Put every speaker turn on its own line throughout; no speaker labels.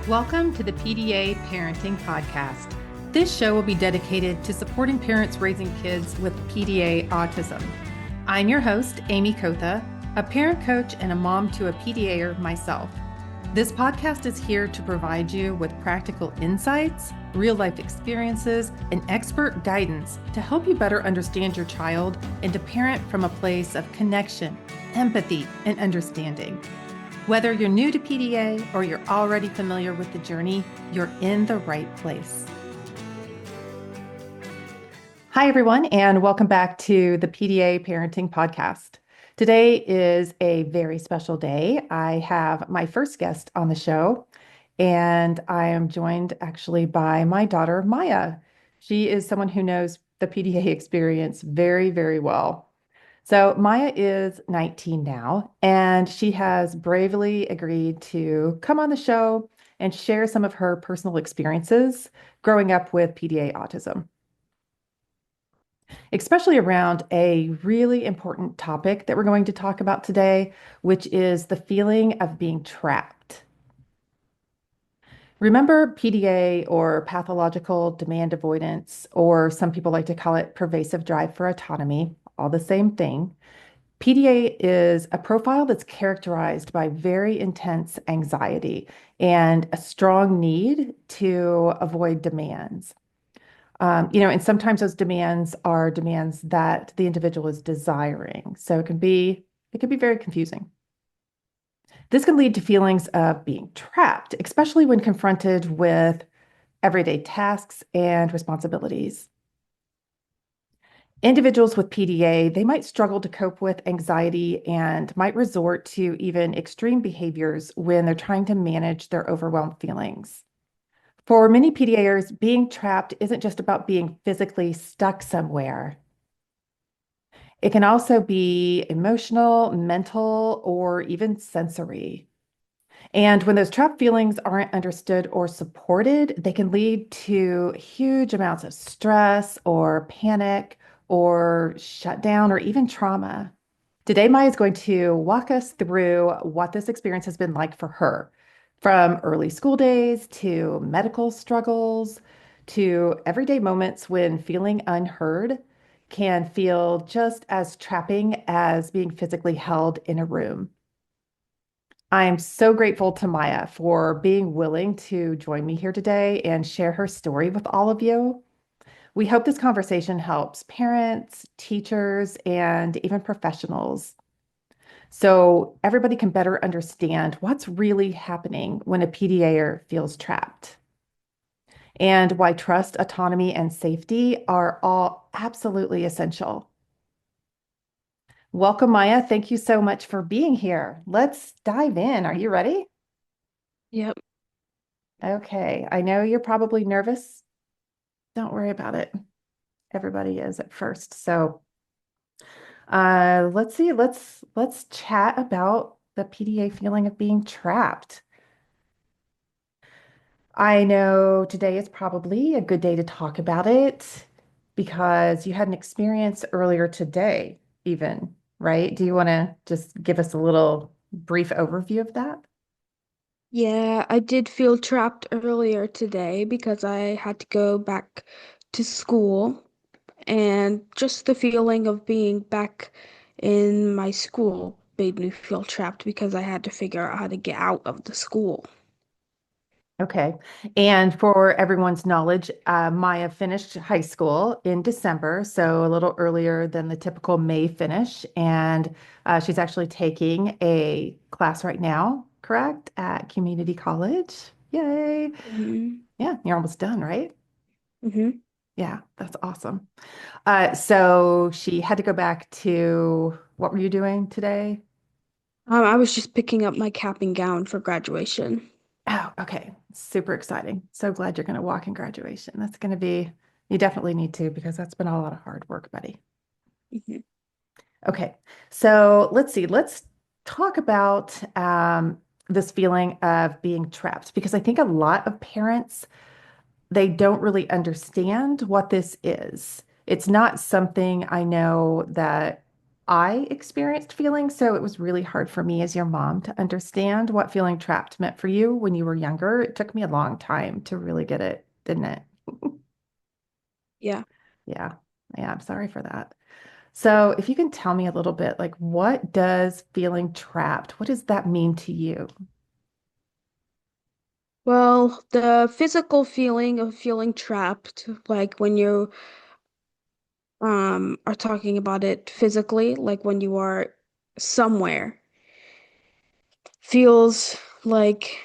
Welcome to the PDA Parenting Podcast. This show will be dedicated to supporting parents raising kids with PDA autism. I'm your host, Amy Kotha, a parent coach and a mom to a PDAer myself. This podcast is here to provide you with practical insights, real-life experiences, and expert guidance to help you better understand your child and to parent from a place of connection, empathy, and understanding. Whether you're new to PDA or you're already familiar with the journey, you're in the right place. Hi, everyone, and welcome back to the PDA Parenting Podcast. Today is a very special day. I have my first guest on the show, and I am joined actually by my daughter, Maya. She is someone who knows the PDA experience very, very well. So Maya is 19 now, and she has bravely agreed to come on the show and share some of her personal experiences growing up with PDA autism, especially around a really important topic that we're going to talk about today, which is the feeling of being trapped. Remember PDA or pathological demand avoidance, or some people like to call it pervasive drive for autonomy, all the same thing. PDA is a profile that's characterized by very intense anxiety and a strong need to avoid demands. And sometimes those demands are demands that the individual is desiring. So it can be very confusing. This can lead to feelings of being trapped, especially when confronted with everyday tasks and responsibilities. Individuals with PDA, they might struggle to cope with anxiety and might resort to even extreme behaviors when they're trying to manage their overwhelmed feelings. For many PDAers, being trapped isn't just about being physically stuck somewhere. It can also be emotional, mental, or even sensory. And when those trapped feelings aren't understood or supported, they can lead to huge amounts of stress or panic or shutdown or even trauma. Today, Maya is going to walk us through what this experience has been like for her, from early school days to medical struggles to everyday moments when feeling unheard can feel just as trapping as being physically held in a room. I'm so grateful to Maya for being willing to join me here today and share her story with all of you. We hope this conversation helps parents, teachers, and even professionals so everybody can better understand what's really happening when a PDAer feels trapped and why trust, autonomy, and safety are all absolutely essential. Welcome, Maya. Thank you so much for being here. Let's dive in. Are you ready?
Yep.
Okay. I know you're probably nervous. Don't worry about it. Everybody is at first. So let's see. Let's chat about the PDA feeling of being trapped. I know today is probably a good day to talk about it because you had an experience earlier today, even, right? Do you want to just give us a little brief overview of that?
Yeah, I did feel trapped earlier today because I had to go back to school, and just the feeling of being back in my school made me feel trapped because I had to figure out how to get out of the school.
Okay. And for everyone's knowledge, Maya finished high school in December, so a little earlier than the typical May finish. And she's actually taking a class right now, correct, at community college. Yay.
hmm
Yeah, you're almost done, right?
hmm
Yeah, that's awesome. So she had to go back to what were you doing today?
I was just picking up my cap and gown for graduation.
Oh, okay. Super exciting. So glad you're going to walk in graduation. You definitely need to because that's been a lot of hard work, buddy.
hmm
Okay. So let's see. Let's talk about this feeling of being trapped because I think a lot of parents, they don't really understand what this is. It's not something I know that I experienced feeling. So it was really hard for me as your mom to understand what feeling trapped meant for you when you were younger. It took me a long time to really get it, didn't it?
Yeah.
Yeah. Yeah, I'm sorry for that. So if you can tell me a little bit, like what does feeling trapped, what does that mean to you?
Well, the physical feeling of feeling trapped, like when you are talking about it physically, like when you are somewhere, feels like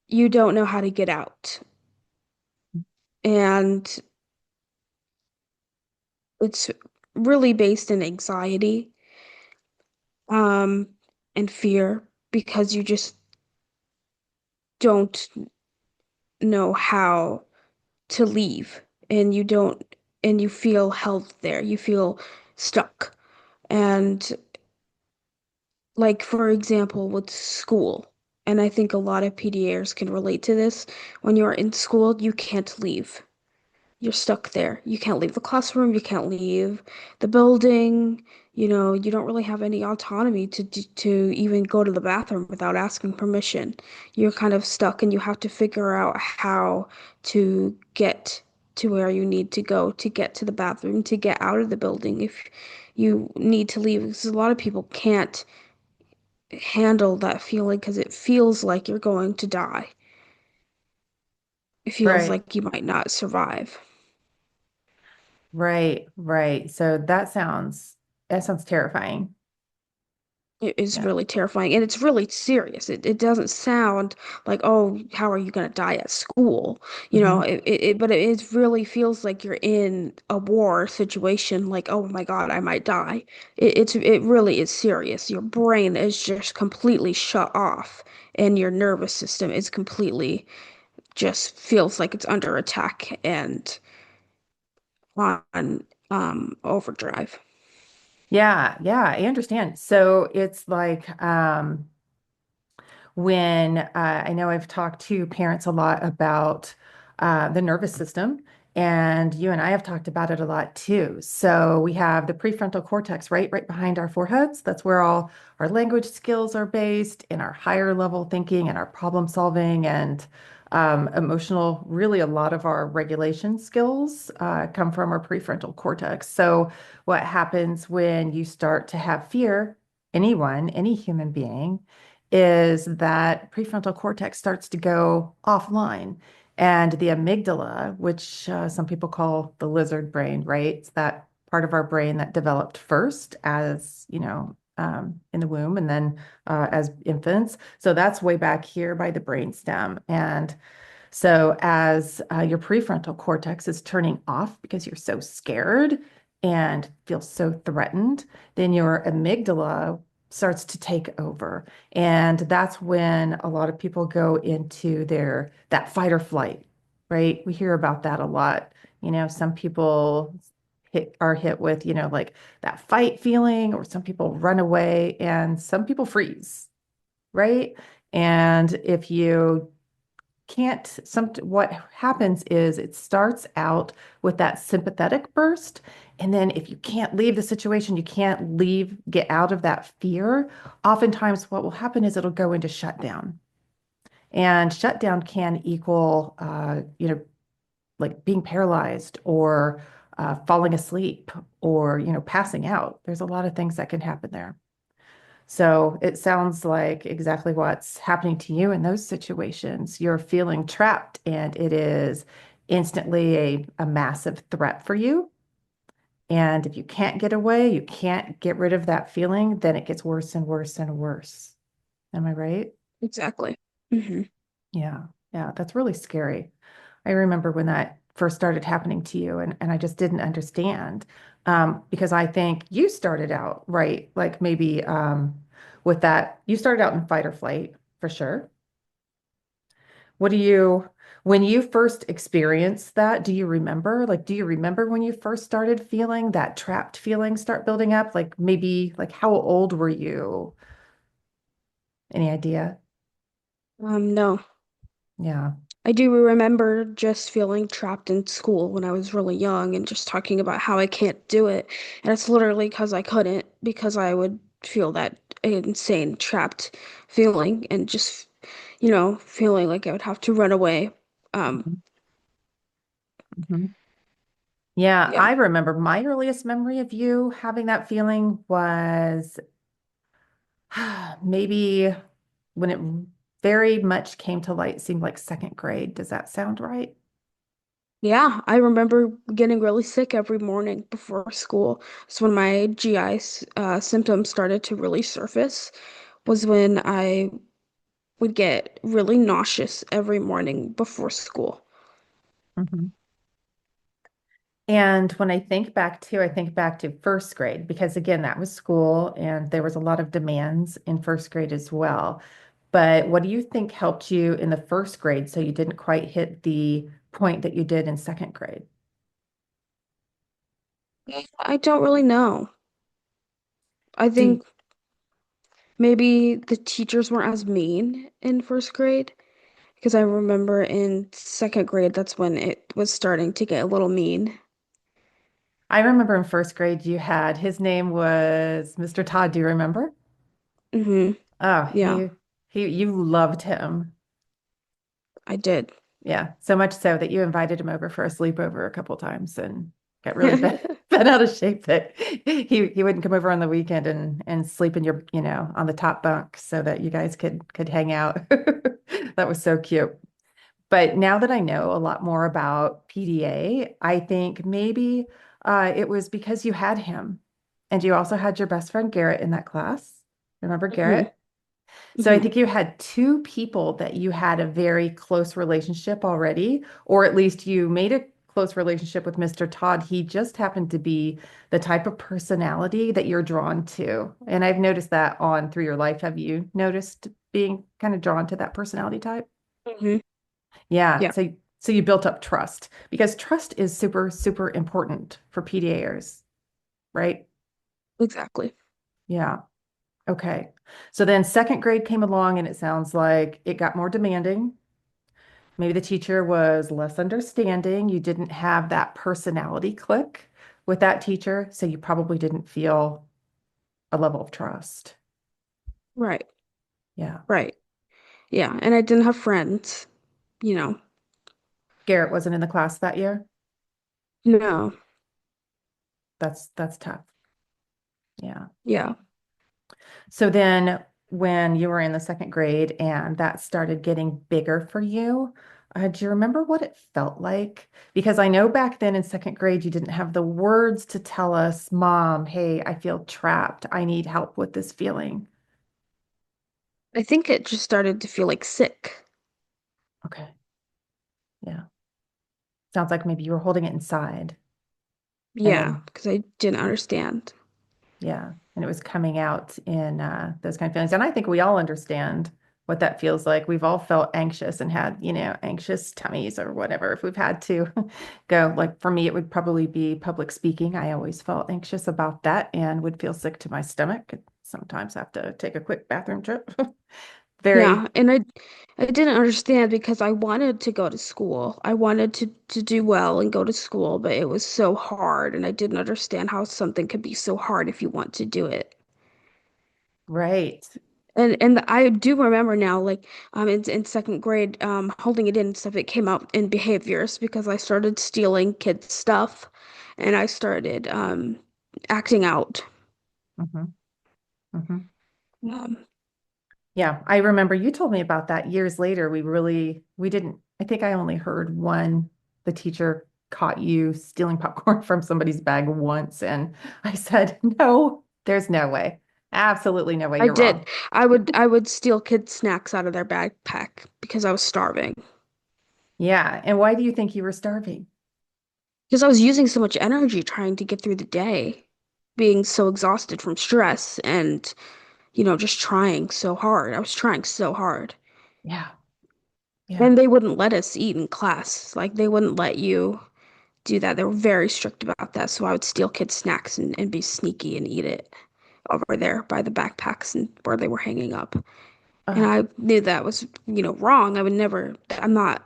you don't know how to get out. And it's really based in anxiety, um, and fear because you just don't know how to leave and you don't and you feel held there. You feel stuck. And like for example with school, and I think a lot of PDAers can relate to this, when you're in school, you can't leave. You're stuck there. You can't leave the classroom, you can't leave the building. You don't really have any autonomy to even go to the bathroom without asking permission. You're kind of stuck and you have to figure out how to get to where you need to go to get to the bathroom, to get out of the building if you need to leave. Because a lot of people can't handle that feeling because it feels like you're going to die. It feels
Right.
like you might not survive.
Right, right. So that sounds terrifying.
It is
Yeah.
really terrifying and it's really serious. It doesn't sound like, oh, how are you going to die at school?
Hmm.
But it really feels like you're in a war situation, like, oh my God, I might die. It really is serious. Your brain is just completely shut off and your nervous system is completely just feels like it's under attack and on overdrive.
Yeah, yeah, I understand. So it's like when I know I've talked to parents a lot about the nervous system, and you and I have talked about it a lot too. So we have the prefrontal cortex, right behind our foreheads. That's where all our language skills are based, in our higher level thinking and our problem solving and emotional. Really, a lot of our regulation skills come from our prefrontal cortex. So what happens when you start to have fear? Anyone, any human being is that prefrontal cortex starts to go offline. And the amygdala, which some people call the lizard brain, right? It's that part of our brain that developed first as, in the womb and then as infants. So that's way back here by the brainstem. And so, as your prefrontal cortex is turning off because you're so scared and feel so threatened, then your amygdala starts to take over. And that's when a lot of people go into that fight or flight, right? We hear about that a lot. Some people are hit with, like that fight feeling, or some people run away, and some people freeze, right? And if you can't some what happens is it starts out with that sympathetic burst, and then if you can't leave the situation, you can't get out of that fear, oftentimes what will happen is it'll go into shutdown. And shutdown can equal like being paralyzed or falling asleep or passing out. There's a lot of things that can happen there. So it sounds like exactly what's happening to you in those situations. You're feeling trapped, and it is instantly a massive threat for you. And if you can't get away, you can't get rid of that feeling, then it gets worse and worse and worse. Am I right?
Exactly. Hmm.
Yeah. Yeah. That's really scary. I remember when that first started happening to you, and I just didn't understand because I think you started out right, like maybe with that, you started out in fight or flight for sure. What do you, when you first experienced that, do you remember? Like, do you remember when you first started feeling that trapped feeling start building up? Like maybe like how old were you? Any idea?
No.
Yeah.
I do remember just feeling trapped in school when I was really young and just talking about how I can't do it. And it's literally because I couldn't, because I would feel that insane trapped feeling and just, feeling like I would have to run away. Um,
Mhm. Mhm. Yeah,
yeah.
I remember my earliest memory of you having that feeling was maybe when it very much came to light, seemed like second grade. Does that sound right?
Yeah, I remember getting really sick every morning before school. So when my GI symptoms started to really surface, was when I would get really nauseous every morning before school.
Mhm. And when I think back to first grade, because again, that was school and there was a lot of demands in first grade as well. But what do you think helped you in the first grade so you didn't quite hit the point that you did in second grade?
I don't really know. I
Do you,
think maybe the teachers weren't as mean in first grade because I remember in second grade, that's when it was starting to get a little mean.
I remember in first grade you had his name was Mr. Todd. Do you remember?
Hmm.
Oh,
Yeah,
you loved him.
I did.
Yeah, so much so that you invited him over for a sleepover a couple times and got really bent out of shape that he wouldn't come over on the weekend and sleep in your, on the top bunk so that you guys could hang out. That was so cute. But now that I know a lot more about PDA, I think maybe it was because you had him and you also had your best friend Garrett in that class. Remember
Hmm.
Garrett? So I
Hmm.
think you had two people that you had a very close relationship already, or at least you made a close relationship with Mr. Todd. He just happened to be the type of personality that you're drawn to. And I've noticed that on through your life. Have you noticed being kind of drawn to that personality type?
Hmm.
Yeah.
Yeah,
So you built up trust because trust is super, super important for PDAers, right?
exactly.
Yeah. Okay. So then second grade came along and it sounds like it got more demanding. Maybe the teacher was less understanding. You didn't have that personality click with that teacher, so you probably didn't feel a level of trust.
Right,
Yeah.
right. Yeah, and I didn't have friends, you know.
Garrett wasn't in the class that year.
No,
That's tough. Yeah.
yeah.
So then when you were in the second grade and that started getting bigger for you, do you remember what it felt like? Because I know back then in second grade, you didn't have the words to tell us, Mom, hey, I feel trapped. I need help with this feeling.
I think it just started to feel like sick.
Okay. Yeah. Sounds like maybe you were holding it inside. And
Yeah,
then,
because I didn't understand.
yeah, and it was coming out in those kind of feelings. And I think we all understand what that feels like. We've all felt anxious and had, anxious tummies or whatever. If we've had to go, like for me, it would probably be public speaking. I always felt anxious about that and would feel sick to my stomach. Sometimes have to take a quick bathroom trip.
Yeah,
Very,
and I didn't understand because I wanted to go to school. I wanted to do well and go to school, but it was so hard and I didn't understand how something could be so hard if you want to do it.
right.
And I do remember now, like in second grade, holding it in and stuff, it came out in behaviors because I started stealing kids' stuff and I started acting out.
Hmm. Hmm.
Um,
Yeah, I remember you told me about that years later. We didn't, I think I only heard one, the teacher caught you stealing popcorn from somebody's bag once. And I said, no, there's no way. Absolutely no way.
I
You're
did.
wrong.
I would steal kids' snacks out of their backpack because I was starving.
Yeah. And why do you think you were starving?
Because I was using so much energy trying to get through the day, being so exhausted from stress and, just trying so hard. I was trying so hard.
Yeah. Yeah.
And they wouldn't let us eat in class. Like, they wouldn't let you do that. They were very strict about that. So I would steal kids' snacks and be sneaky and eat it over there by the backpacks and where they were hanging up. And
Oh,
I knew that was, wrong. I would never, I'm not.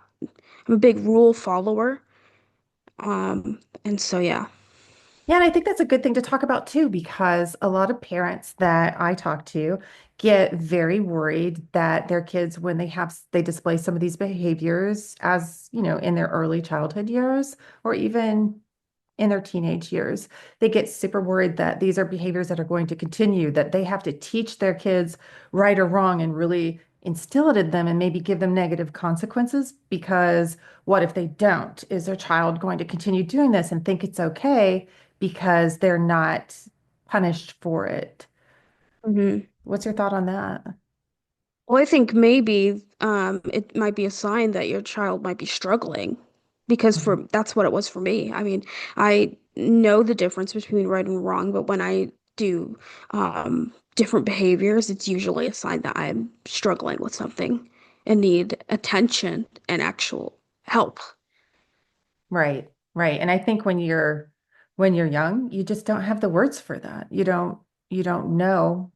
I'm a big rule follower. And so yeah.
Yeah, and I think that's a good thing to talk about too, because a lot of parents that I talk to get very worried that their kids, when they display some of these behaviors as, in their early childhood years or even in their teenage years, they get super worried that these are behaviors that are going to continue, that they have to teach their kids right or wrong and really instill it in them and maybe give them negative consequences because what if they don't? Is their child going to continue doing this and think it's okay because they're not punished for it?
Mhm.
What's your thought on that?
Well, I think maybe it might be a sign that your child might be struggling because
Mhm.
for that's what it was for me. I mean, I know the difference between right and wrong, but when I do different behaviors, it's usually a sign that I'm struggling with something and need attention and actual help.
Right, right. And I think when you're young, you just don't have the words for that. You don't know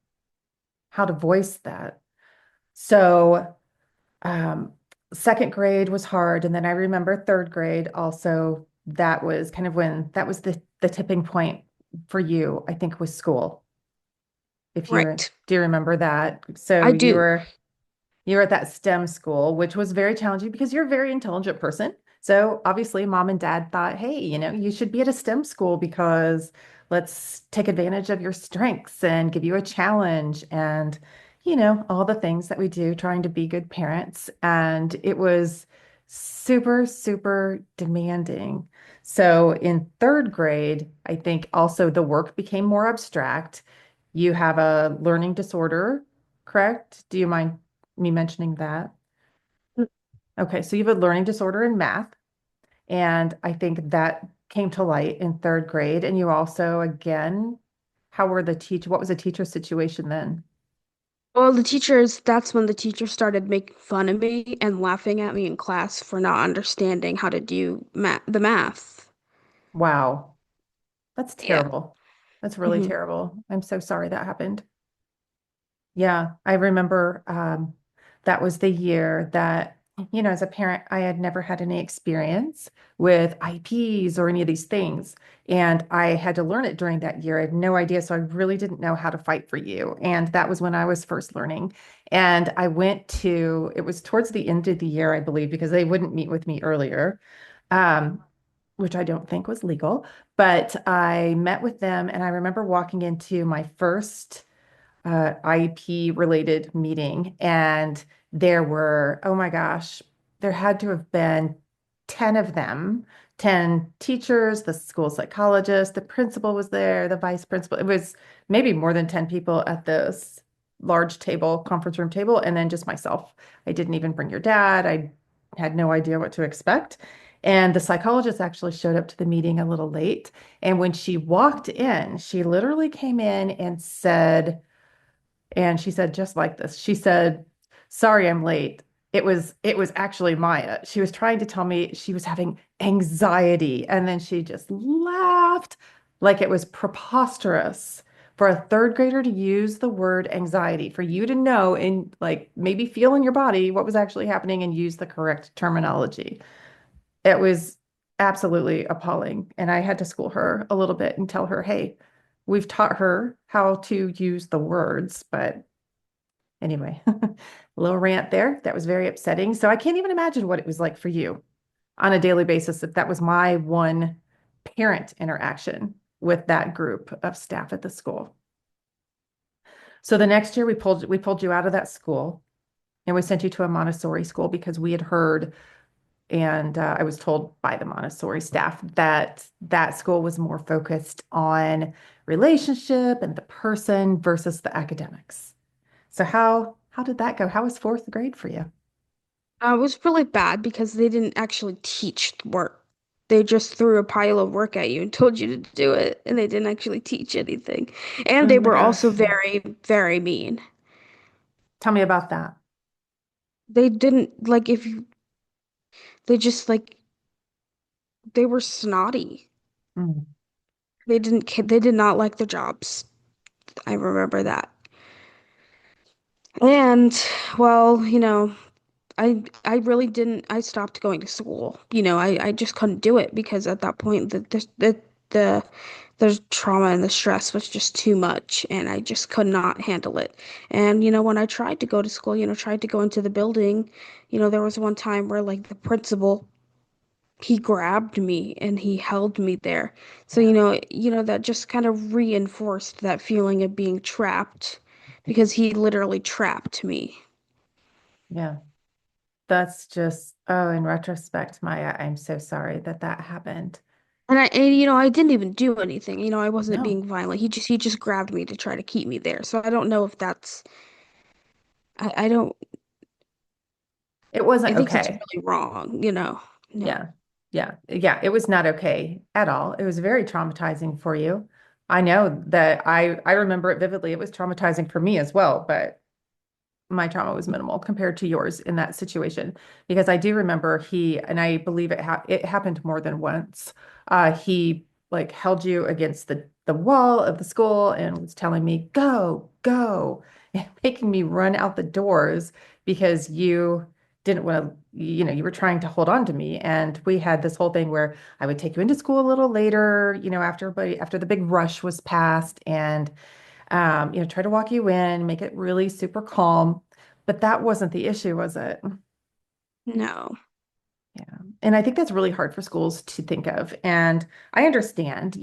how to voice that. So, um, second grade was hard. And then I remember third grade also, that was kind of when that was the tipping point for you, I think, was school.
Right.
Do you remember that? So
I do.
you were at that STEM school, which was very challenging because you're a very intelligent person. So obviously, mom and dad thought, hey, you should be at a STEM school because let's take advantage of your strengths and give you a challenge and, all the things that we do trying to be good parents. And it was super, super demanding. So in third grade, I think also the work became more abstract. You have a learning disorder, correct? Do you mind me mentioning that? Okay, so you have a learning disorder in math, and I think that came to light in third grade. And you also, again, what was the teacher situation then?
Well, that's when the teachers started making fun of me and laughing at me in class for not understanding how to do the math.
Wow, that's
Yeah.
terrible. That's really
Hmm.
terrible. I'm so sorry that happened. Yeah, I remember that was the year that, as a parent, I had never had any experience with IPs or any of these things. And I had to learn it during that year. I had no idea. So I really didn't know how to fight for you. And that was when I was first learning. And it was towards the end of the year, I believe, because they wouldn't meet with me earlier, um, which I don't think was legal. But I met with them and I remember walking into my first IP related meeting. And there were, oh my gosh, there had to have been 10 of them, 10 teachers, the school psychologist, the principal was there, the vice principal. It was maybe more than 10 people at this large table, conference room table, and then just myself. I didn't even bring your dad. I had no idea what to expect. And the psychologist actually showed up to the meeting a little late. And when she walked in, she literally came in and she said just like this. She said, "Sorry, I'm late. It was actually Maya. She was trying to tell me she was having anxiety." And then she just laughed like it was preposterous for a third grader to use the word anxiety, for you to know and like maybe feel in your body what was actually happening and use the correct terminology. It was absolutely appalling. And I had to school her a little bit and tell her, hey, we've taught her how to use the words, but anyway, a little rant there. That was very upsetting. So I can't even imagine what it was like for you on a daily basis if that was my one parent interaction with that group of staff at the school. So the next year we pulled you out of that school and we sent you to a Montessori school because we had heard and I was told by the Montessori staff that that school was more focused on relationship and the person versus the academics. So how did that go? How was fourth grade for you?
It was really bad because they didn't actually teach the work. They just threw a pile of work at you and told you to do it, and they didn't actually teach anything. And
Oh
they
my
were also
gosh.
very, very mean.
Tell me about that.
They didn't like if you, they just like they were snotty.
Mm.
They did not like their jobs. I remember that. And well, I really didn't. I stopped going to school. I just couldn't do it because at that point the trauma and the stress was just too much, and I just could not handle it. And when I tried to go to school, tried to go into the building, there was one time where like the principal, he grabbed me and he held me there. So,
Yeah.
that just kind of reinforced that feeling of being trapped because he literally trapped me.
Yeah. That's just, oh, in retrospect, Maya, I'm so sorry that that happened.
And I didn't even do anything. I wasn't
No,
being violent. He just grabbed me to try to keep me there. So I don't know if that's I don't
it
I
wasn't
think that's
okay.
really wrong. No.
Yeah. Yeah. Yeah. It was not okay at all. It was very traumatizing for you. I know that I remember it vividly. It was traumatizing for me as well, but my trauma was minimal compared to yours in that situation because I do remember and I believe it happened more than once. He like held you against the wall of the school and was telling me go go and making me run out the doors because you didn't want to, you were trying to hold on to me. And we had this whole thing where I would take you into school a little later, after the big rush was past, and try to walk you in, make it really super calm. But that wasn't the issue, was it?
No.
Yeah. And I think that's really hard for schools to think of. And I understand,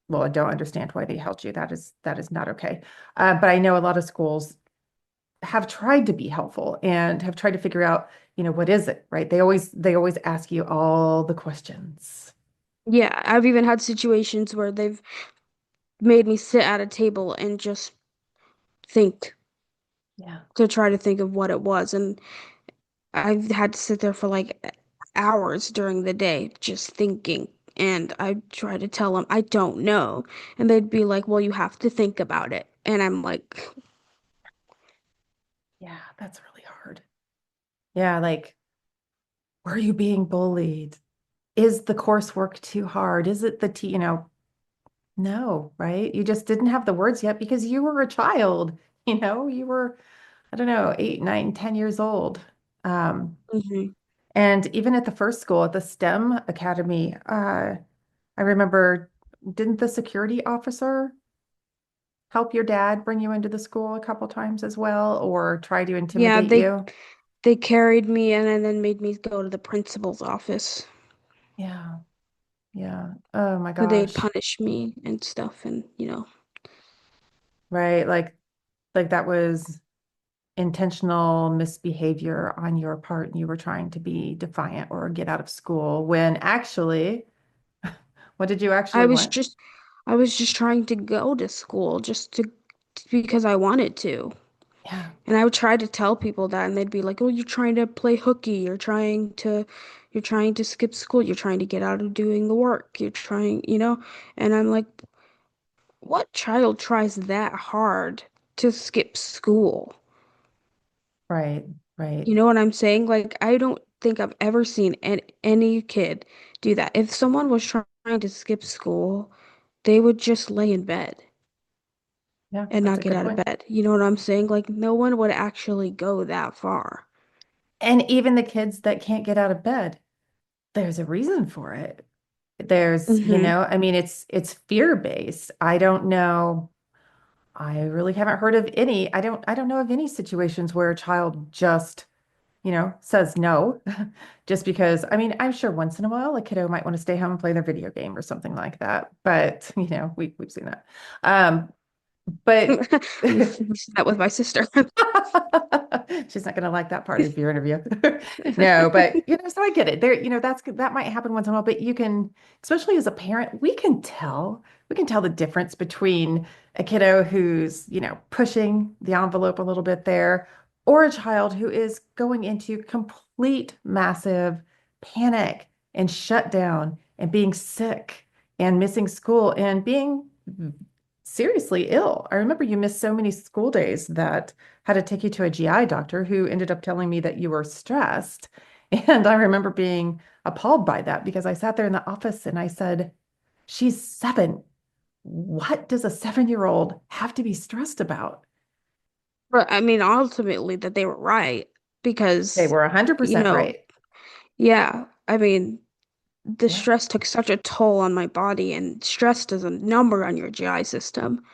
well, I don't understand why they held you. That is not okay. But I know a lot of schools have tried to be helpful and have tried to figure out, what is it, right? They always ask you all the questions.
Yeah, I've even had situations where they've made me sit at a table and just think
Yeah.
to try to think of what it was. And I've had to sit there for like hours during the day just thinking. And I try to tell them I don't know. And they'd be like, well, you have to think about it. And I'm like,
Yeah, that's really hard. Yeah, like, were you being bullied? Is the coursework too hard? Is it no, right? You just didn't have the words yet because you were a child, you were, I don't know, 8, 9, 10 years old. Um,
mhm.
and even at the first school, at the STEM Academy, I remember, didn't the security officer help your dad bring you into the school a couple times as well, or try to
Yeah,
intimidate
they
you?
they carried me and then made me go to the principal's office.
Yeah, yeah. Oh my
Where they'd
gosh.
punish me and stuff and.
Right. Like that was intentional misbehavior on your part and you were trying to be defiant or get out of school when actually, what did you
I
actually
was
want?
just I was just trying to go to school just to because I wanted to.
Yeah,
And I would try to tell people that and they'd be like, "Oh, you're trying to play hooky. You're trying to skip school. You're trying to get out of doing the work. You're trying." And I'm like, "What child tries that hard to skip school?"
right, right.
You know what I'm saying? Like, I don't think I've ever seen any kid do that. If someone was trying to skip school, they would just lay in bed
Yeah,
and
that's
not
a
get
good
out of
point.
bed. You know what I'm saying? Like, no one would actually go that far.
And even the kids that can't get out of bed, there's a reason for it.
Hmm.
I mean, it's fear-based. I don't know. I really haven't heard of any. I don't know of any situations where a child just says no, just because, I mean, I'm sure once in a while a kiddo might want to stay home and play their video game or something like that. But, we've seen that. But
We've seen that with my sister.
she's not going to like that part of your interview. No, but, so I get it. That might happen once in a while, but you can, especially as a parent, we can tell the difference between a kiddo who's, pushing the envelope a little bit there, or a child who is going into complete massive panic and shutdown and being sick and missing school and being seriously ill. I remember you missed so many school days that had to take you to a GI doctor who ended up telling me that you were stressed. And I remember being appalled by that because I sat there in the office and I said, she's 7. What does a 7-year-old have to be stressed about?
But I mean, ultimately, that they were right.
They
because,
were
you
100%
know,
right.
yeah, I mean, the
Yeah.
stress took such a toll on my body, and stress does a number on your GI system.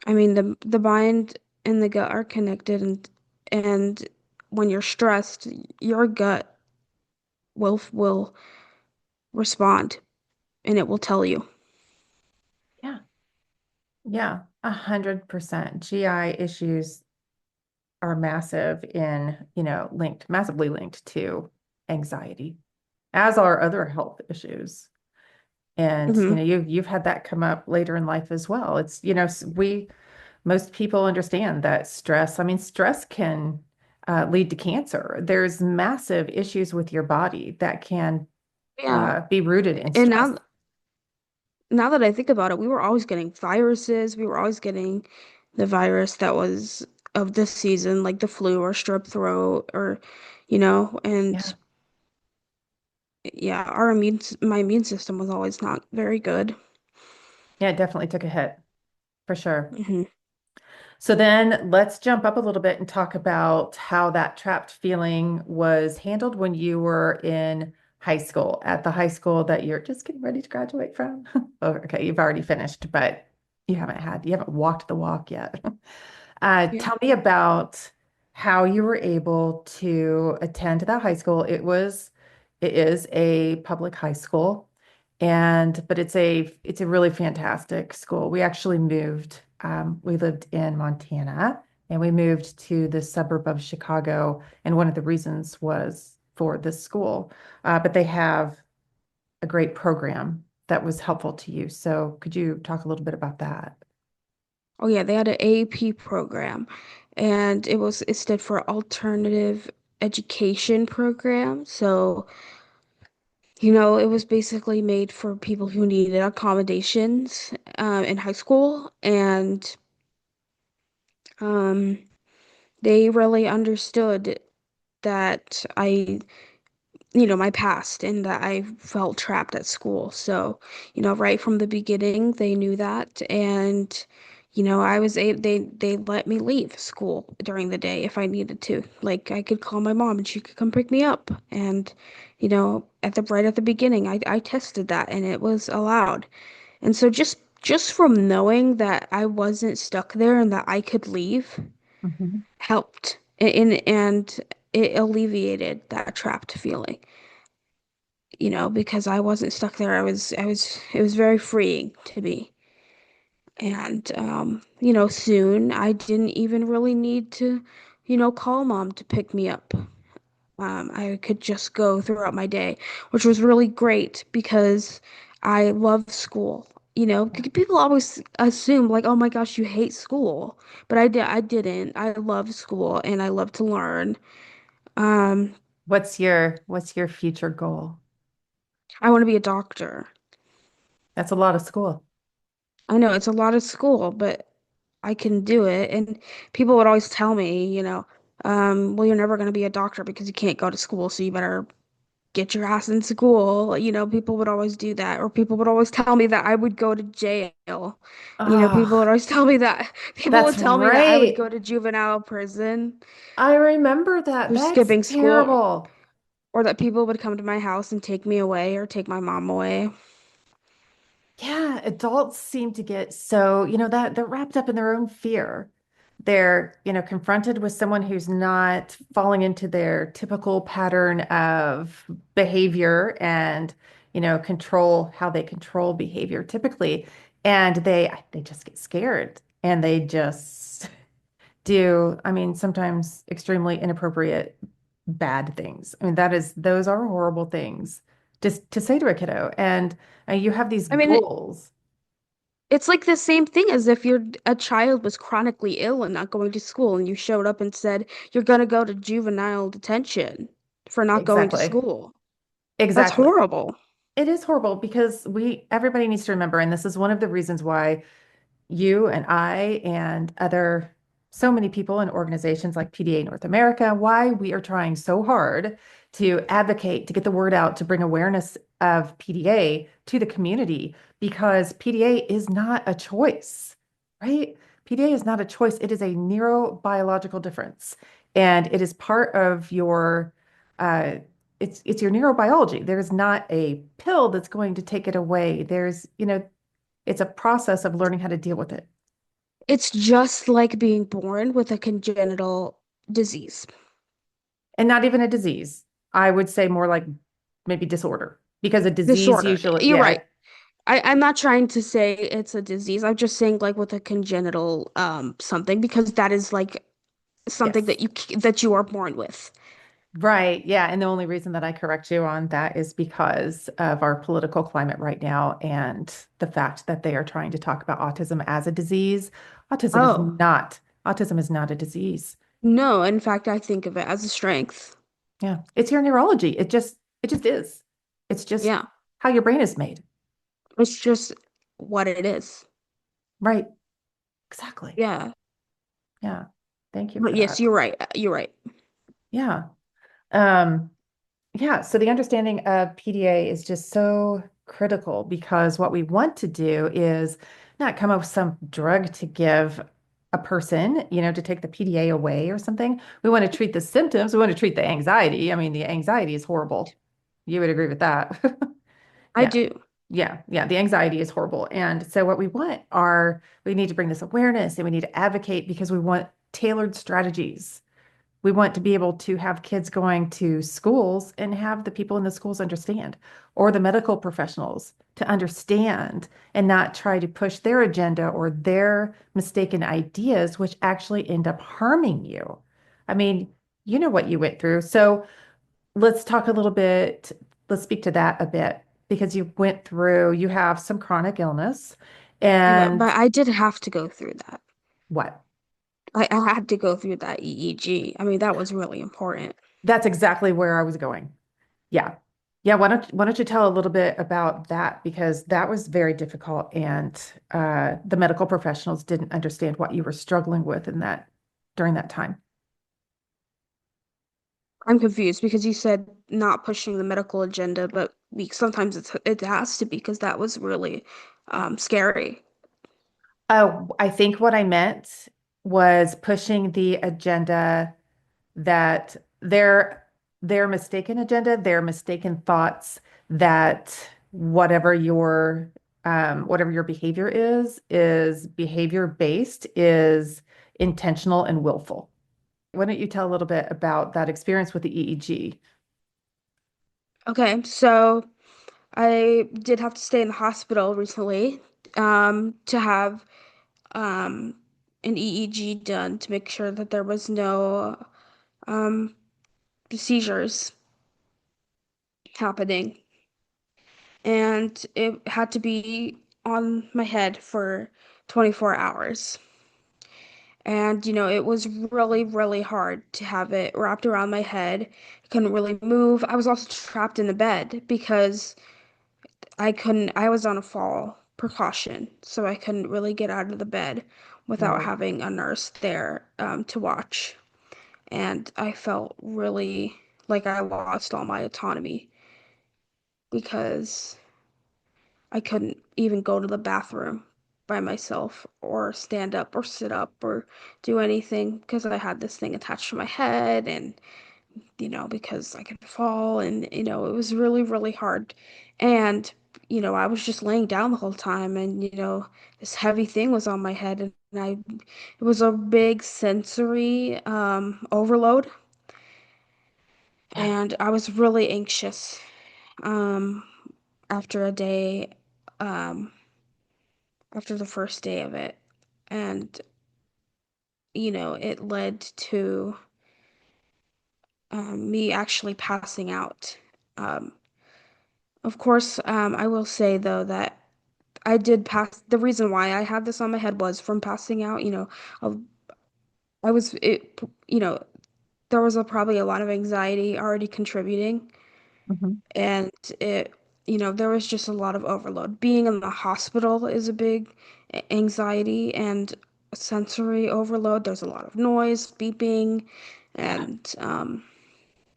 I mean, the mind and the gut are connected, and when you're stressed, your gut will respond, and it will tell you.
Yeah. Yeah. 100%. GI issues are massive in, massively linked to anxiety, as are other health issues. And,
Hmm.
you've had that come up later in life as well. It's, most people understand that stress, I mean, stress can lead to cancer. There's massive issues with your body that can
Yeah,
be rooted in
and
stress.
now that I think about it, we were always getting viruses. We were always getting the virus that was of this season, like the flu or strep throat, or and
Yeah.
yeah, my immune system was always not very good.
Yeah, it definitely took a hit for sure.
Hmm.
So then let's jump up a little bit and talk about how that trapped feeling was handled when you were in high school, at the high school that you're just getting ready to graduate from. Oh, okay, you've already finished, but you haven't walked the walk yet.
Yeah.
Tell me about how you were able to attend that high school. It is a public high school, but it's a really fantastic school. We actually moved. We lived in Montana, and we moved to the suburb of Chicago. And one of the reasons was for this school. But they have a great program that was helpful to you. So could you talk a little bit about that?
Oh yeah, they had an AAP program, and it stood for Alternative Education Program. So, it was basically made for people who needed accommodations in high school, and um, they really understood that my past and that I felt trapped at school. So, right from the beginning, they knew that. And, they let me leave school during the day if I needed to. Like I could call my mom and she could come pick me up. And, right at the beginning, I tested that and it was allowed. And so just from knowing that I wasn't stuck there and that I could leave
Mhm.
helped. And it alleviated that trapped feeling, because I wasn't stuck there. It was very freeing to me. And, soon I didn't even really need to, call mom to pick me up. I could just go throughout my day, which was really great because I love school. People always assume like, oh my gosh, you hate school. But I didn't. I love school and I love to learn. Um,
What's your future goal?
I want to be a doctor.
That's a lot of school.
I know it's a lot of school, but I can do it. And people would always tell me, well, you're never going to be a doctor because you can't go to school, so you better get your ass in school. People would always do that. Or people would always tell me that I would go to jail. People would
Oh,
always tell me that. People
that's
would tell me that I would
right.
go to juvenile prison
I remember that.
for
That's
skipping school,
terrible.
or that people would come to my house and take me away or take my mom away.
Yeah, adults seem to get so, that they're wrapped up in their own fear. They're, confronted with someone who's not falling into their typical pattern of behavior and, control how they control behavior typically. And they just get scared and they just do, I mean, sometimes extremely inappropriate bad things. I mean, those are horrible things just to say to a kiddo. And you have these
I mean,
goals.
it's like the same thing as if a child was chronically ill and not going to school, and you showed up and said you're gonna go to juvenile detention for not going to
Exactly.
school. That's
Exactly.
horrible.
It is horrible because everybody needs to remember, and this is one of the reasons why you and I and so many people and organizations like PDA North America, why we are trying so hard to advocate, to get the word out, to bring awareness of PDA to the community, because PDA is not a choice, right? PDA is not a choice. It is a neurobiological difference. And it is part of your uh, it's your neurobiology. There's not a pill that's going to take it away. It's a process of learning how to deal with it.
It's just like being born with a congenital disease.
And not even a disease. I would say more like maybe disorder because a disease
Disorder.
usually,
You're
yeah,
right. I'm not trying to say it's a disease. I'm just saying like with a congenital something because that is like something
yes.
that you are born with.
Right. Yeah. And the only reason that I correct you on that is because of our political climate right now and the fact that they are trying to talk about autism as a disease. Autism is
Oh,
not. Autism is not a disease.
no, in fact, I think of it as a strength.
Yeah. It's your neurology. It just is. It's just
Yeah,
how your brain is made.
it's just what it is.
Right. Exactly.
Yeah.
Yeah. Thank you
But
for
yes,
that.
you're right. You're right.
Yeah. Um, Yeah, so the understanding of PDA is just so critical because what we want to do is not come up with some drug to give a person, to take the PDA away or something. We want to treat the symptoms. We want to treat the anxiety. I mean, the anxiety is horrible. You would agree with that.
I
Yeah.
do.
Yeah. Yeah. The anxiety is horrible. And so what we need to bring this awareness and we need to advocate because we want tailored strategies. We want to be able to have kids going to schools and have the people in the schools understand, or the medical professionals to understand and not try to push their agenda or their mistaken ideas, which actually end up harming you. I mean, you know what you went through. So let's talk a little bit, let's speak to that a bit because you have some chronic illness
But
and
I did have to go through that.
what?
I had to go through that EEG. I mean, that was really important.
That's exactly where I was going. Yeah. Yeah, why don't you tell a little bit about that because that was very difficult and the medical professionals didn't understand what you were struggling with in that during that time.
I'm confused because you said not pushing the medical agenda, but sometimes it has to be because that was really scary.
I think what I meant was pushing the agenda that their mistaken agenda, their mistaken thoughts that whatever your behavior is behavior based, is intentional and willful. Why don't you tell a little bit about that experience with the EEG?
Okay, so I did have to stay in the hospital recently to have um, an EEG done to make sure that there was no um, seizures happening. And it had to be on my head for 24 hours. And, it was really, really hard to have it wrapped around my head. I couldn't really move. I was also trapped in the bed because I was on a fall precaution, so I couldn't really get out of the bed without
Right.
having a nurse there to watch. And I felt really like I lost all my autonomy because I couldn't even go to the bathroom by myself or stand up or sit up or do anything because I had this thing attached to my head and because I could fall and it was really, really hard. And I was just laying down the whole time and this heavy thing was on my head and it was a big sensory overload
Yeah.
and I was really anxious um after a day um after the first day of it. And it led to me actually passing out. Um, of course, I will say though that I did pass. The reason why I had this on my head was from passing out. I, I was it. There was probably a lot of anxiety already contributing,
Mhm.
and there was just a lot of overload. Being in the hospital is a big anxiety and sensory overload. There's a lot of noise, beeping,
Yeah.
and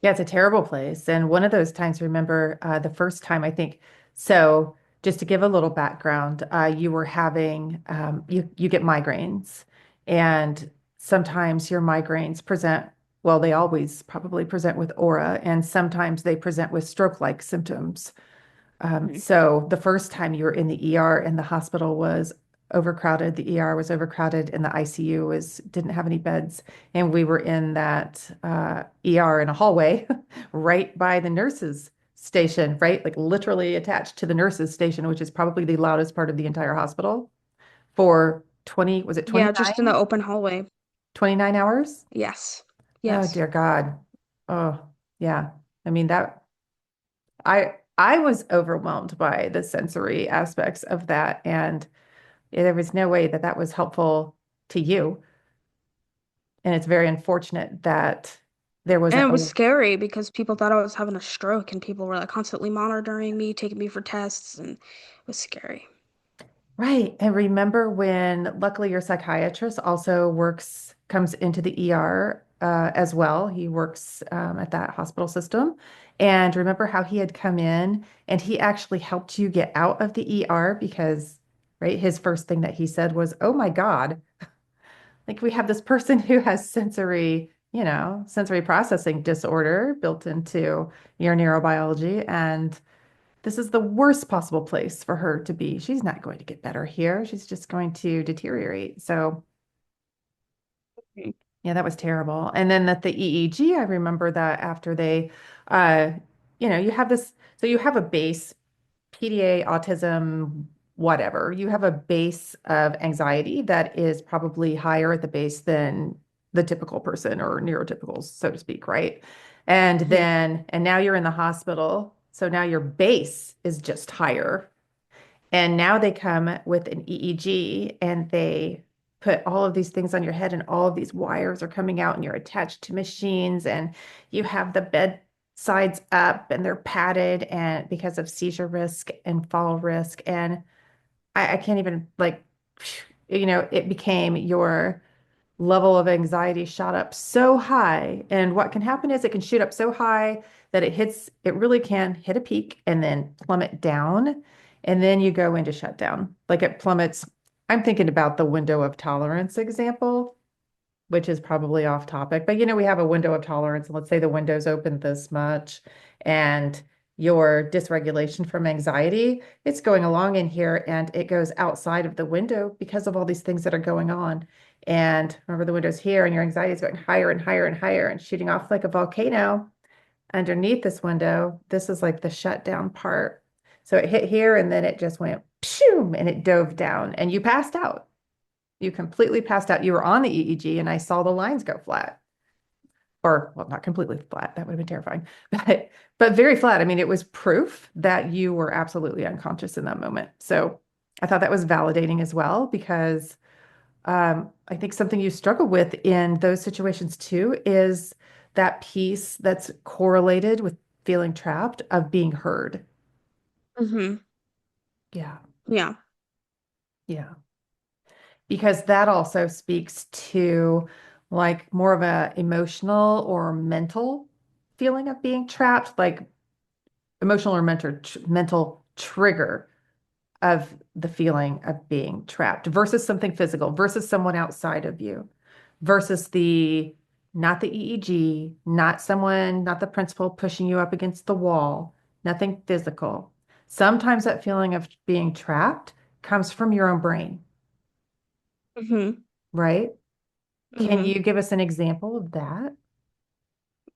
Yeah, it's a terrible place. And one of those times, remember the first time, I think. So, just to give a little background, you were having you get migraines, and sometimes your migraines present well, they always probably present with aura, and sometimes they present with stroke-like symptoms.
Mhm.
So the first time you were in the ER and the hospital was overcrowded, the ER was overcrowded, and the ICU was didn't have any beds, and we were in that ER in a hallway right by the nurses' station, right? Like literally attached to the nurses' station, which is probably the loudest part of the entire hospital for 20, was it
Yeah, just in the
29?
open hallway.
29 hours?
Yes.
Oh
Yes.
dear God. Oh, yeah. I mean that I was overwhelmed by the sensory aspects of that, and there was no way that that was helpful to you. And it's very unfortunate that there
And
wasn't
it was
a
scary because people thought I was having a stroke and people were like constantly monitoring me, taking me for tests, and it was scary.
right. And remember when, luckily, your psychiatrist also comes into the ER as well. He works at that hospital system. And remember how he had come in and he actually helped you get out of the ER because, right, his first thing that he said was, "Oh my God, like we have this person who has sensory processing disorder built into your neurobiology, and this is the worst possible place for her to be. She's not going to get better here. She's just going to deteriorate." So,
Mhm.
yeah, that was terrible. And then that the EEG, I remember that after uh, you have this, so you have a base PDA, autism, whatever. You have a base of anxiety that is probably higher at the base than the typical person or neurotypicals, so to speak, right?
Mhm.
And now you're in the hospital. So now your base is just higher. And now they come with an EEG and they put all of these things on your head, and all of these wires are coming out, and you're attached to machines, and you have the bed sides up and they're padded and because of seizure risk and fall risk. And I can't even like, it became your level of anxiety shot up so high. And what can happen is it can shoot up so high that it really can hit a peak and then plummet down. And then you go into shutdown. Like it plummets. I'm thinking about the window of tolerance example, which is probably off topic, but we have a window of tolerance. And let's say the window's open this much and your dysregulation from anxiety, it's going along in here and it goes outside of the window because of all these things that are going on. And remember, the window's here and your anxiety is going higher and higher and higher and shooting off like a volcano underneath this window. This is like the shutdown part. So it hit here and then it just went pshoo and it dove down and you passed out. You completely passed out. You were on the EEG and I saw the lines go flat. Or, well, not completely flat. That would have been terrifying, but very flat. I mean, it was proof that you were absolutely unconscious in that moment. So I thought that was validating as well because I think something you struggle with in those situations too is that piece that's correlated with feeling trapped of being heard.
Mhm.
Yeah.
Yeah.
Yeah. Because that also speaks to like more of a emotional or mental feeling of being trapped, like emotional or mental trigger of the feeling of being trapped versus something physical versus someone outside of you versus the not the EEG, not the principal pushing you up against the wall, nothing physical. Sometimes that feeling of being trapped comes from your own brain,
Mhm.
right? Can
Mhm.
you give us an example of that?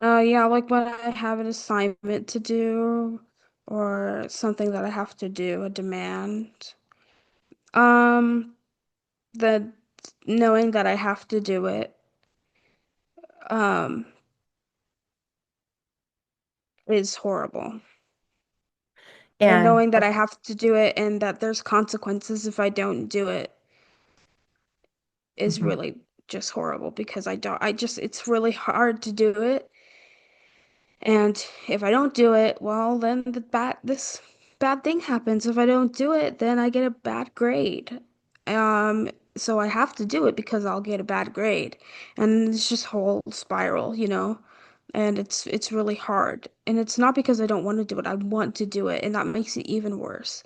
Yeah, like when I have an assignment to do or something that I have to do, a demand. Um, the knowing that I have to do it, um, is horrible. And
And
knowing that I have to do it and that there's consequences if I don't do it is
mhm.
really just horrible because it's really hard to do it. And if I don't do it, well, then this bad thing happens. If I don't do it, then I get a bad grade. Um, so I have to do it because I'll get a bad grade. And it's just whole spiral, you know? And it's really hard. And it's not because I don't want to do it. I want to do it, and that makes it even worse,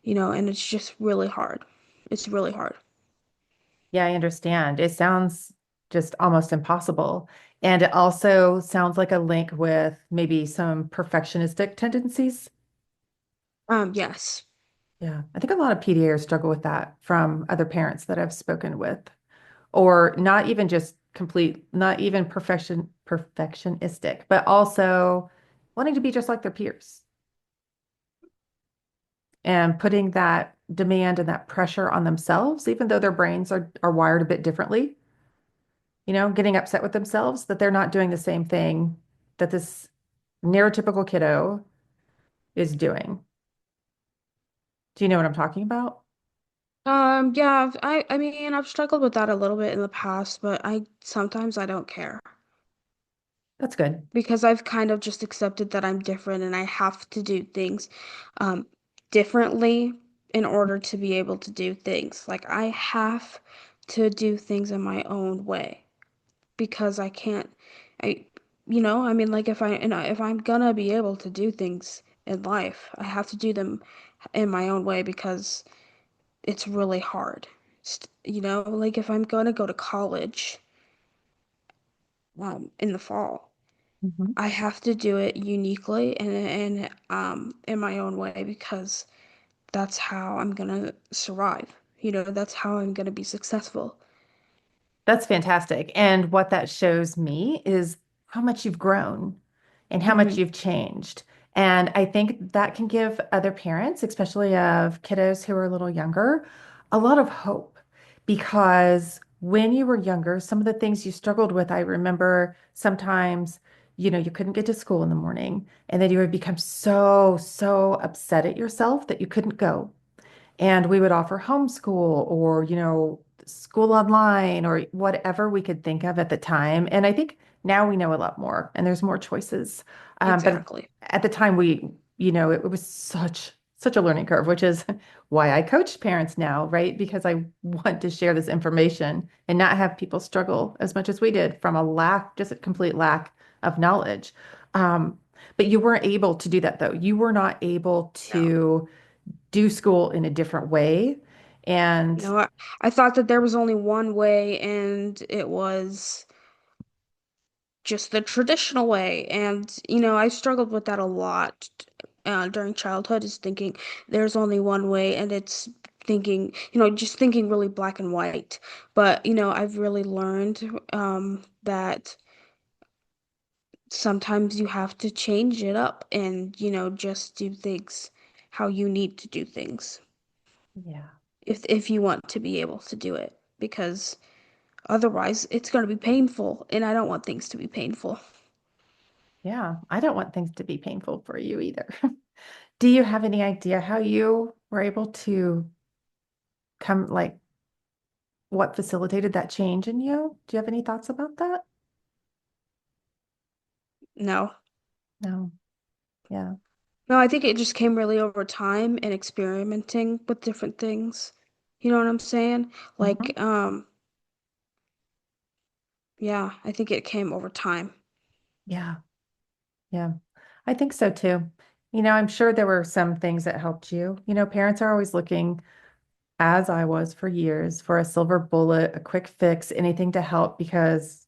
you know, and it's just really hard. It's really hard.
Yeah, I understand. It sounds just almost impossible. And it also sounds like a link with maybe some perfectionistic tendencies.
Yes.
Yeah, I think a lot of PDAers struggle with that from other parents that I've spoken with, or not even just complete, not even perfectionistic, but also wanting to be just like their peers and putting that demand and that pressure on themselves, even though their brains are wired a bit differently, getting upset with themselves that they're not doing the same thing that this neurotypical kiddo is doing. Do you know what I'm talking about?
Yeah, I mean, I've struggled with that a little bit in the past, but I sometimes I don't care
That's good.
because I've kind of just accepted that I'm different and I have to do things um differently in order to be able to do things. Like I have to do things in my own way because I can't I I mean like if I'm gonna be able to do things in life, I have to do them in my own way because it's really hard. Like if I'm gonna go to college, in the fall,
Mhm.
I have to do it uniquely and in my own way because that's how I'm gonna survive. That's how I'm gonna be successful.
That's fantastic. And what that shows me is how much you've grown and how much
Hmm.
you've changed. And I think that can give other parents, especially of kiddos who are a little younger, a lot of hope. Because when you were younger, some of the things you struggled with, I remember sometimes, you couldn't get to school in the morning, and then you would become so, so upset at yourself that you couldn't go. And we would offer homeschool or, school online or whatever we could think of at the time. And I think now we know a lot more and there's more choices. But
Exactly.
at the time it was such a learning curve, which is why I coach parents now, right? Because I want to share this information and not have people struggle as much as we did from just a complete lack of knowledge. Um, but you weren't able to do that though. You were not able
No.
to do school in a different way. And
I thought that there was only one way, and it was just the traditional way. And, I struggled with that a lot during childhood, is thinking there's only one way, and it's thinking, just thinking really black and white. But, I've really learned that sometimes you have to change it up and, just do things how you need to do things
yeah,
if you want to be able to do it. Because otherwise, it's going to be painful, and I don't want things to be painful.
yeah, I don't want things to be painful for you either. Do you have any idea how you were able to come, like, what facilitated that change in you? Do you have any thoughts about that?
No.
No. Yeah.
No, I think it just came really over time and experimenting with different things. You know what I'm saying?
Mhm.
Like, yeah, I think it came over time.
Yeah. Yeah. I think so too. I'm sure there were some things that helped you. Parents are always looking, as I was for years, for a silver bullet, a quick fix, anything to help because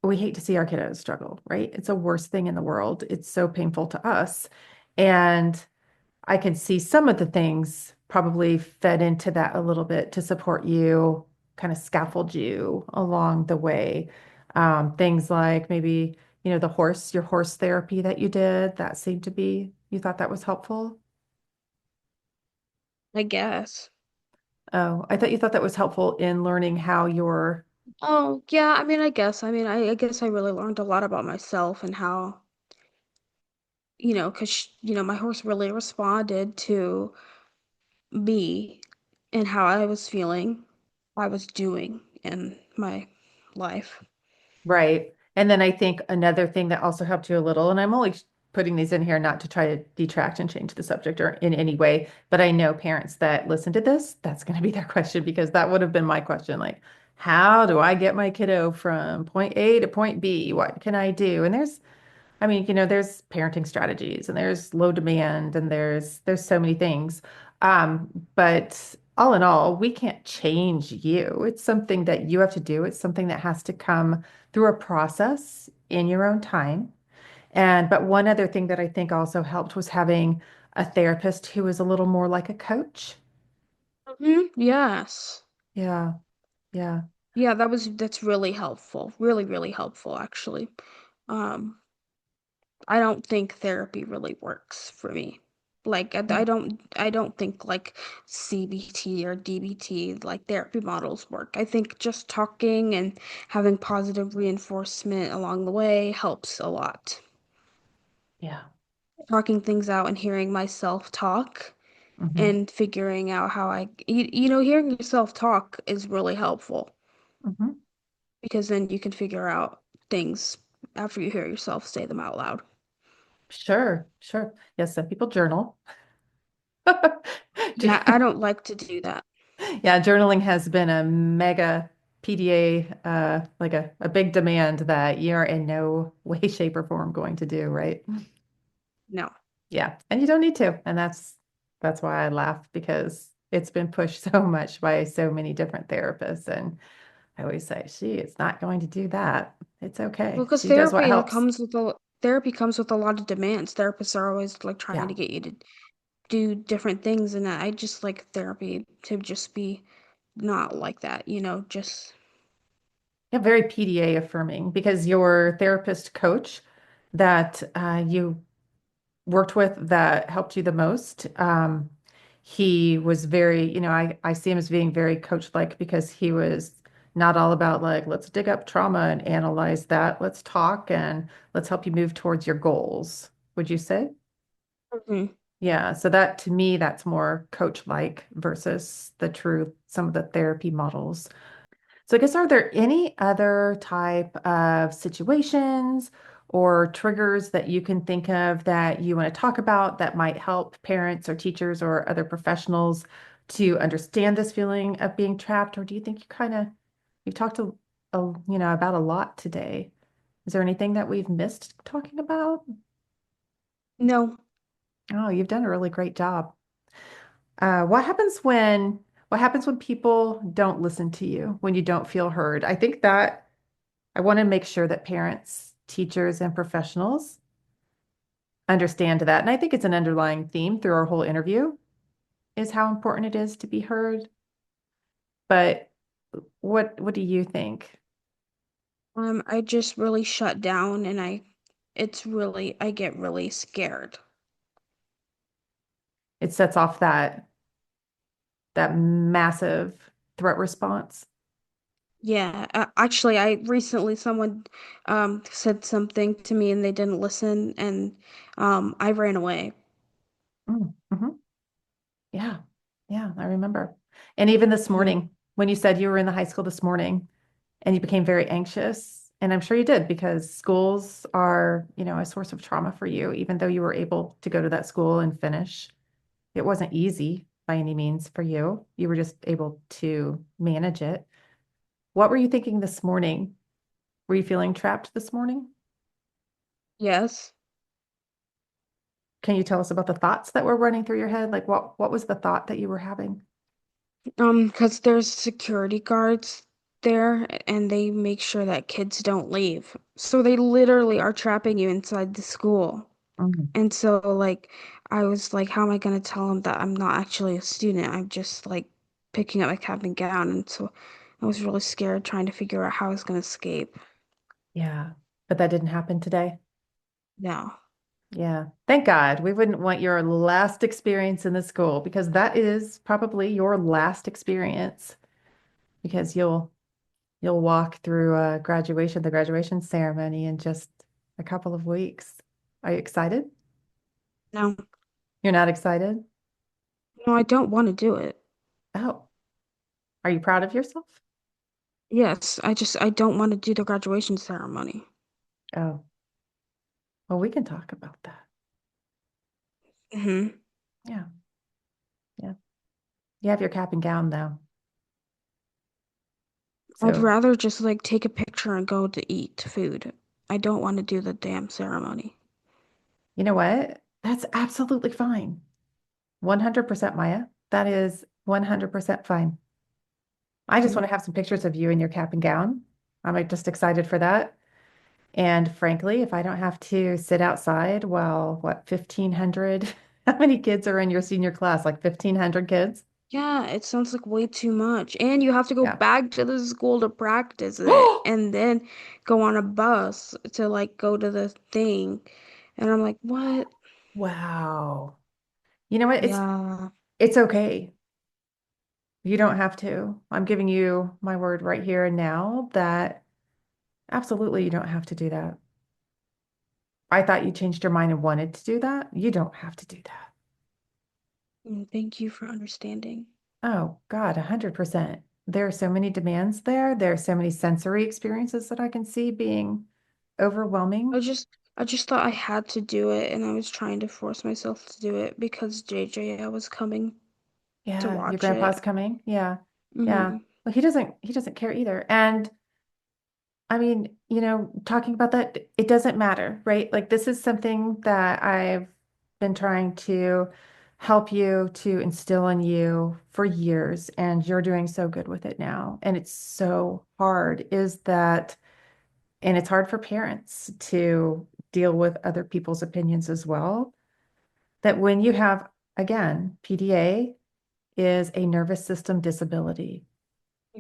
we hate to see our kiddos struggle, right? It's a worst thing in the world. It's so painful to us. And I can see some of the things probably fed into that a little bit to support you, kind of scaffold you along the way. Things like maybe, your horse therapy that you did, that seemed to be, you thought that was helpful?
I guess.
Oh, I thought you thought that was helpful in learning how your,
Oh, yeah, I mean, I guess. I guess I really learned a lot about myself and how, 'cause, my horse really responded to me and how I was feeling, I was doing in my life.
right. And then I think another thing that also helped you a little, and I'm only putting these in here not to try to detract and change the subject or in any way, but I know parents that listen to this, that's going to be their question because that would have been my question. Like, how do I get my kiddo from point A to point B? What can I do? And there's parenting strategies and there's low demand and there's so many things. But all in all, we can't change you. It's something that you have to do. It's something that has to come through a process in your own time. And but one other thing that I think also helped was having a therapist who was a little more like a coach.
Yes.
Yeah, yeah.
Yeah, that's really helpful. Really, really helpful actually. Um, I don't think therapy really works for me. Like I don't think like CBT or DBT like therapy models work. I think just talking and having positive reinforcement along the way helps a lot.
Yeah.
Talking things out and hearing myself talk
Hmm.
and figuring out how I hearing yourself talk is really helpful
Hmm.
because then you can figure out things after you hear yourself say them out loud.
Sure, sure. Yes, some people journal.
Yeah, I don't like to do that.
Yeah, journaling has been a mega PDA, like a big demand that you're in no way, shape, or form going to do, right?
No.
Yeah, and you don't need to. And that's why I laugh because it's been pushed so much by so many different therapists. And I always say, she is not going to do that. It's
Well,
okay.
because
She does what helps.
therapy comes with a lot of demands. Therapists are always like trying
Yeah.
to get you to do different things, and I just like therapy to just be not like that, just
Yeah, very PDA affirming because your therapist coach that you worked with that helped you the most. He was very, I see him as being very coach-like because he was not all about like, let's dig up trauma and analyze that. Let's talk and let's help you move towards your goals. Would you say?
Mhm.
Yeah. So that to me, that's more coach-like versus some of the therapy models. So I guess are there any other type of situations or triggers that you can think of that you want to talk about that might help parents or teachers or other professionals to understand this feeling of being trapped? Or do you think you've talked about a lot today? Is there anything that we've missed talking about?
No.
Oh, you've done a really great job. What happens when people don't listen to you, when you don't feel heard? I think that I want to make sure that parents, teachers, and professionals understand that. And I think it's an underlying theme through our whole interview is how important it is to be heard. But what do you think?
I just really shut down and I get really scared.
It sets off that massive threat response.
Yeah, actually, I recently someone said something to me and they didn't listen and I ran away.
Mm-hmm. Yeah. Yeah, I remember. And even this
Mhm.
morning, when you said you were in the high school this morning and you became very anxious, and I'm sure you did because schools are, a source of trauma for you, even though you were able to go to that school and finish. It wasn't easy by any means for you. You were just able to manage it. What were you thinking this morning? Were you feeling trapped this morning?
Yes.
Can you tell us about the thoughts that were running through your head? Like what was the thought that you were having?
Because there's security guards there and they make sure that kids don't leave. So they literally are trapping you inside the school.
Mm.
And so like I was like, how am I gonna tell them that I'm not actually a student? I'm just like picking up my cap and gown. And so I was really scared trying to figure out how I was gonna escape.
Yeah, but that didn't happen today.
No.
Yeah. Thank God. We wouldn't want your last experience in the school because that is probably your last experience because you'll walk through the graduation ceremony in just a couple of weeks. Are you excited?
No.
You're not excited?
No, I don't want to do it.
Oh, are you proud of yourself?
Yes, I don't want to do the graduation ceremony.
Oh, well, we can talk about that.
Hmm.
Yeah, yeah. You have your cap and gown though.
I'd
So,
rather just like take a picture and go to eat food. I don't want to do the damn ceremony.
you know what? That's absolutely fine. 100% Maya. That is 100% fine. I just
Mhm.
want to have some pictures of you in your cap and gown. I'm like just excited for that. And frankly, if I don't have to sit outside while, what, 1,500? How many kids are in your senior class? Like 1,500 kids?
Yeah, it sounds like way too much. And you have to go
Yeah.
back to the school to practice it and then go on a bus to like go to the thing. And I'm like, what?
Wow. You know what?
Yeah.
It's okay. You don't have to. I'm giving you my word right here and now that absolutely you don't have to do that. I thought you changed your mind and wanted to do that. You don't have to do that.
Thank you for understanding.
Oh God, 100%. There are so many demands there. There are so many sensory experiences that I can see being
I
overwhelming.
just I just thought I had to do it and I was trying to force myself to do it because JJ was coming to
Yeah, your
watch
grandpa's
it.
coming. Yeah. Yeah.
Hmm.
Well, he doesn't care either. And I mean, talking about that, it doesn't matter, right? Like this is something that I've been trying to help you to instill in you for years, and you're doing so good with it now. And it's so hard, and it's hard for parents to deal with other people's opinions as well. That when you have, again, PDA is a nervous system disability.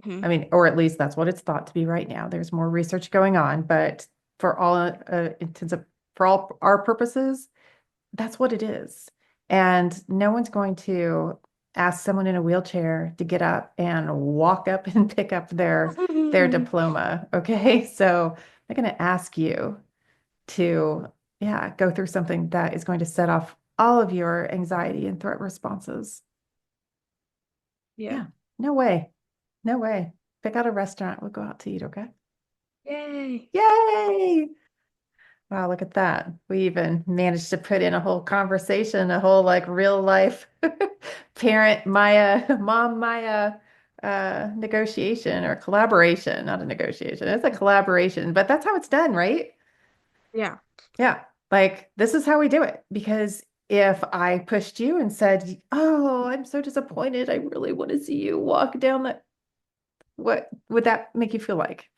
Hmm.
I mean, or at least that's what it's thought to be right now. There's more research going on, but for all intents of, for all our purposes, that's what it is. And no one's going to ask someone in a wheelchair to get up and walk up and pick up their diploma. Okay. So they're going to ask you to, yeah, go through something that is going to set off all of your anxiety and threat responses.
Yeah.
Yeah. No way. No way. Pick out a restaurant. We'll go out to eat, okay?
Yay.
Yay! Wow, look at that. We even managed to put in a whole conversation, a whole like real life parent Maya, mom Maya negotiation or collaboration, not a negotiation. It's a collaboration, but that's how it's done, right?
Yeah.
Yeah. Like this is how we do it. Because if I pushed you and said, "Oh, I'm so disappointed. I really want to see you walk down the," what would that make you feel like?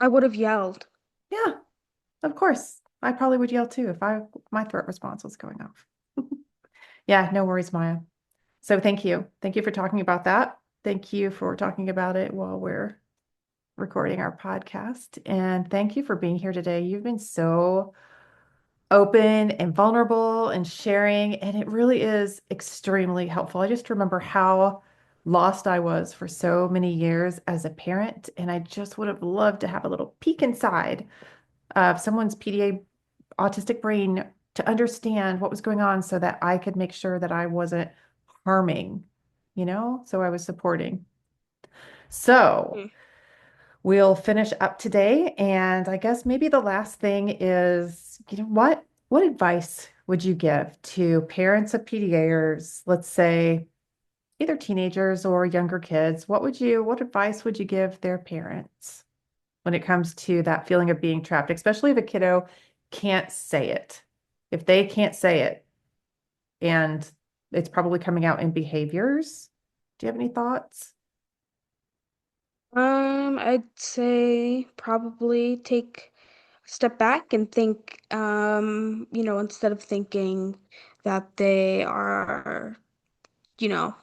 I would have yelled.
Yeah, of course. I probably would yell too if my threat response was going off. Yeah, no worries, Maya. So thank you. Thank you for talking about that. Thank you for talking about it while we're recording our podcast. And thank you for being here today. You've been so open and vulnerable and sharing, and it really is extremely helpful. I just remember how lost I was for so many years as a parent, and I just would have loved to have a little peek inside of someone's PDA autistic brain to understand what was going on so that I could make sure that I wasn't harming, so I was supporting. So
Mhm.
we'll finish up today. And I guess maybe the last thing is, what advice would you give to parents of PDAers, let's say either teenagers or younger kids? What advice would you give their parents when it comes to that feeling of being trapped, especially if a kiddo can't say it? If they can't say it and it's probably coming out in behaviors. Do you have any thoughts?
I'd say probably take a step back and think, instead of thinking that they are, you know,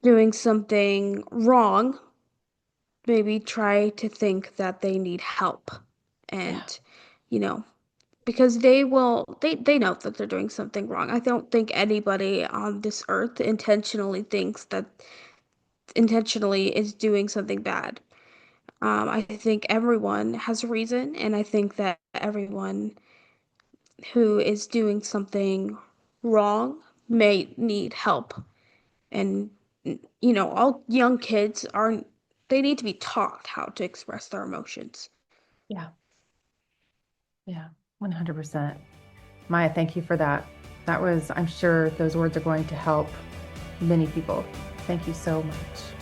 doing something wrong, maybe try to think that they need help.
Yeah,
And, you know, because they know that they're doing something wrong. I don't think anybody on this earth intentionally is doing something bad. I think everyone has a reason, and I think that everyone who is doing something wrong may need help. And, all young kids aren't, they need to be taught how to express their emotions.
yeah, yeah, 100%. Maya, thank you for that. I'm sure those words are going to help many people. Thank you so much.